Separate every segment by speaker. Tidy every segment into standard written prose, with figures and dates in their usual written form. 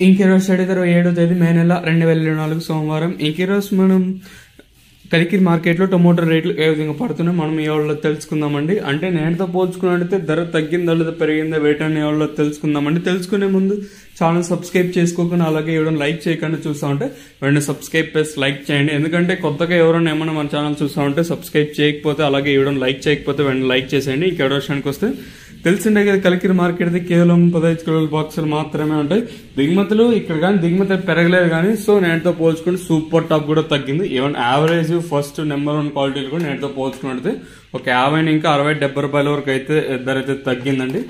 Speaker 1: ఇంకీరోజు study 7వ తేదీ మే నెల 2024 సోమవారం. ఇంకీరోజు మనం కలికిరి మార్కెట్లో టొమాటో రేట్లు ఏ విధంగా పడుతున్నాయి మనం ఈ వాళ్ళలో తెలుసుకుందామండి. అంటే నేటితో పోల్చుకున్నట్టయితే ధర తగ్గిందా లేదా పెరిగిందా వెయిట్ అనే వాళ్ళలో తెలుసుకుందామండి. తెలుసుకునే ముందు ఛానల్ సబ్స్క్రైబ్ చేసుకోకుండా అలాగే ఎవరైనా లైక్ చేయకుండా చూస్తూ ఉంటే వెంటనే సబ్స్క్రైబ్ ప్లస్ లైక్ చేయండి. ఎందుకంటే కొత్తగా ఎవరైనా ఏమైనా మన ఛానల్ చూస్తూ ఉంటే సబ్స్క్రైబ్ చేయకపోతే అలాగే ఎవరైనా లైక్ చేయకపోతే వెంటనే లైక్ చేసేయండి. ఇక్కడ విషయానికి వస్తే తెలిసిండే కదా కలికిరి మార్కెట్ కేవలం 15 కిలోల బాక్సులు మాత్రమే ఉంటాయి. దిగుమతులు ఇక్కడ కానీ దిగుమతులు పెరగలేదు కానీ సో నేటితో పోల్చుకుంటే సూపర్ టాప్ కూడా తగ్గింది. ఈవెన్ యావరేజ్ ఫస్ట్ నెంబర్ 1 క్వాలిటీలు కూడా నేటితో పోల్చుకున్నట్టు ఒక 50 ఇంకా 60-70 రూపాయల వరకు అయితే ధర అయితే తగ్గిందండి.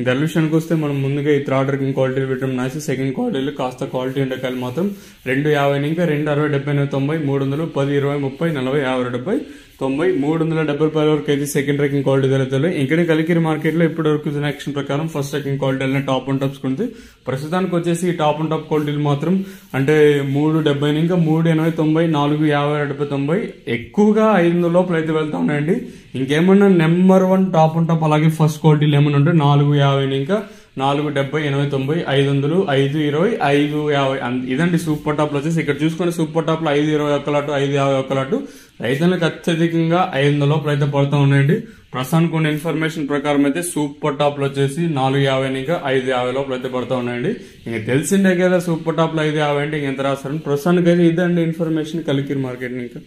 Speaker 1: ధర విషయానికి వస్తే మనం ముందుగా ఈ థర్డ్ వర్కింగ్ క్వాలిటీ పెట్టడం నాసి సెకండ్ క్వాలిటీలు కాస్త క్వాలిటీ ఉండకాయలు మాత్రం 250 ఇంకా 2 60 70 90 300 10 20 30 40 50 70 90 370 రూపాయల వరకు అయితే సెకండ్ ర్యాంకింగ్ క్వాలిటీ ధరలు. ఇక్కడ కలికిరి మార్కెట్ లో ఇప్పటి వరకు యాక్షన్ ప్రకారం first ranking quality top and tops కుంది. ప్రస్తుతానికి వచ్చేసి ఈ టాప్ అండ్ టాప్ క్వాలిటీలు మాత్రం అంటే 370 ఇంకా 380 90 450 70 90 ఎక్కువగా 500 లోపల అయితే వెళ్తా ఉన్నాయండి. ఇంకేమన్నా నెంబర్ 1 టాప్ అండ్ టాప్ అలాగే ఫస్ట్ క్వాలిటీలు ఏమన్నా ఉంటే 450 ఇంకా 470 80 90 500 520 550 ఇదండి సూపర్ టాప్ లో వచ్చేసి. ఇక్కడ చూసుకుని సూపర్ టాప్ లో 520 ఒక్కలాటు 550 ఒక్కలాటు రైతులకు అత్యధికంగా 500 లోపల అయితే పడుతూ ఉన్నాయండి. ప్రస్తుతానికి ఉన్న ఇన్ఫర్మేషన్ ప్రకారం అయితే సూపర్ టాప్ లో వచ్చేసి 450 ఇంకా 550 లోపల అయితే పడుతూ ఉన్నాయండి. ఇంకా తెలిసిందే కదా సూపర్ టాప్ లో 550 అంటే ఎంత రాస్తారని. ప్రస్తుతానికి అయితే ఇదండి ఇన్ఫర్మేషన్ కలికిరి మార్కెట్ ఇంకా